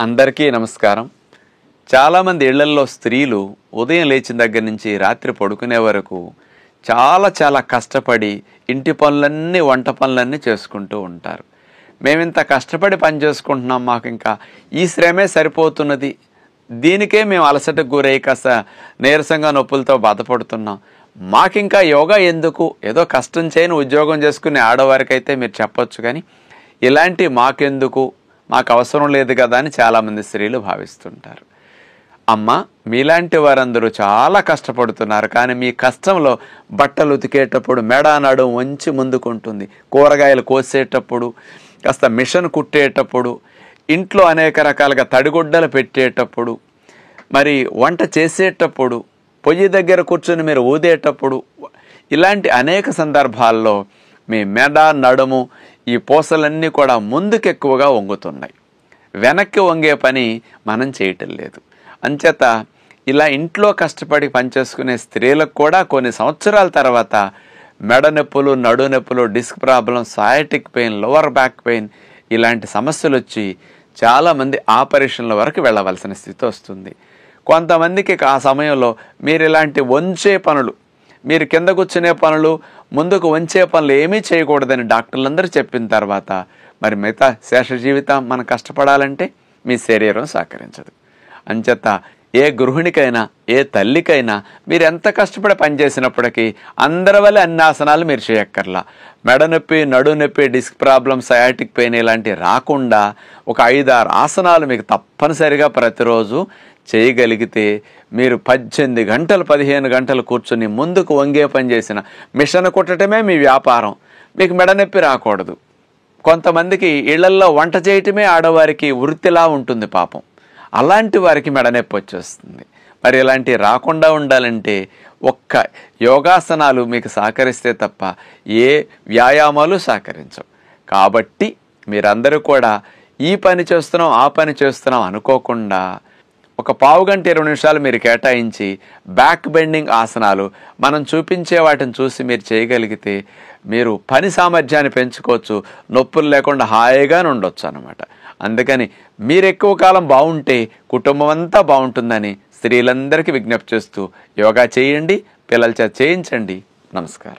అందరికీ నమస్కారం. చాలామంది ఇళ్లల్లో స్త్రీలు ఉదయం లేచిన దగ్గర నుంచి రాత్రి పడుకునే వరకు చాలా కష్టపడి ఇంటి పనులన్నీ వంట పనులన్నీ చేసుకుంటూ ఉంటారు. మేమింత కష్టపడి పని చేసుకుంటున్నాం, మాకు ఇంకా ఈ శ్రమే సరిపోతున్నది, దీనికే మేము అలసటకు గురై కాస్త నీరసంగా నొప్పులతో బాధపడుతున్నాం, మాకింకా యోగా ఎందుకు, ఏదో కష్టం చేయని ఉద్యోగం చేసుకునే ఆడవారికైతే మీరు చెప్పొచ్చు, కానీ ఇలాంటి మాకెందుకు, మాకు అవసరం లేదు కదా అని చాలామంది స్త్రీలు భావిస్తుంటారు. అమ్మ, మీలాంటి వారందరూ చాలా కష్టపడుతున్నారు, కానీ మీ కష్టంలో బట్టలు ఉతికేటప్పుడు మెడ నడుము వంచి ముందుకుంటుంది, కూరగాయలు కోసేటప్పుడు, కాస్త మిషన్ కుట్టేటప్పుడు, ఇంట్లో అనేక రకాలుగా తడిగుడ్డలు పెట్టేటప్పుడు, మరి వంట చేసేటప్పుడు, పొయ్యి దగ్గర కూర్చొని మీరు ఊదేటప్పుడు, ఇలాంటి అనేక సందర్భాల్లో మీ మెడ నడుము ఈ పూసలన్నీ కూడా ముందుకు ఎక్కువగా వంగుతున్నాయి. వెనక్కి వంగే పని మనం చేయటం లేదు. అంచేత ఇలా ఇంట్లో కష్టపడి పనిచేసుకునే స్త్రీలకు కూడా కొన్ని సంవత్సరాల తర్వాత మెడ నొప్పులు, నడు నొప్పులు, disc problem, sciatic pain, lower back pain ఇలాంటి సమస్యలు వచ్చి చాలామంది ఆపరేషన్ల వరకు వెళ్ళవలసిన స్థితి వస్తుంది. కొంతమందికి ఆ సమయంలో మీరు ఇలాంటి వంచే పనులు, మీరు కింద కూర్చునే పనులు, ముందుకు వంచే పనులు ఏమీ చేయకూడదని డాక్టర్లందరూ చెప్పిన తర్వాత మరి మిగతా శేష జీవితం మనం కష్టపడాలంటే మీ శరీరం సహకరించదు. అంచేత ఏ గృహిణికైనా ఏ తల్లికైనా మీరు ఎంత కష్టపడి పనిచేసినప్పటికీ అందరి వల్ల అన్ని ఆసనాలు మీరు చేయక్కర్లా. మెడ నొప్పి, నడు నొప్పి, డిస్క్ ప్రాబ్లం, సయాటిక్ పెయిన్ ఇలాంటివి రాకుండా ఒక 5-6 ఆసనాలు మీకు తప్పనిసరిగా ప్రతిరోజు చేయగలిగితే మీరు 18 గంటలు 15 గంటలు కూర్చొని ముందుకు వంగే పని చేసిన, మిషన్ కుట్టడమే మీ వ్యాపారం, మీకు మెడ నొప్పి రాకూడదు. కొంతమందికి ఇళ్లల్లో వంట చేయటమే ఆడవారికి వృత్తిలా ఉంటుంది పాపం, అలాంటి వారికి మెడ నొప్పి వచ్చేస్తుంది. మరి ఇలాంటివి రాకుండా ఉండాలంటే ఒక్క యోగాసనాలు మీకు సహకరిస్తే తప్ప ఏ వ్యాయామాలు సహకరించవు. కాబట్టి మీరందరూ కూడా ఈ పని చేస్తున్నాం ఆ పని చేస్తున్నాం అనుకోకుండా ఒక పావు గంట 20 నిమిషాలు మీరు కేటాయించి బ్యాక్ బెండింగ్ ఆసనాలు మనం చూపించే వాటిని చూసి మీరు చేయగలిగితే మీరు పని సామర్థ్యాన్ని పెంచుకోవచ్చు, నొప్పులు లేకుండా హాయిగా ఉండొచ్చు అన్నమాట. అందుకని మీరు ఎక్కువ కాలం బాగుంటే కుటుంబం అంతా బాగుంటుందని స్త్రీలందరికీ విజ్ఞప్తి చేస్తూ యోగా చేయండి, పిల్లల చేత చేయించండి. నమస్కారం.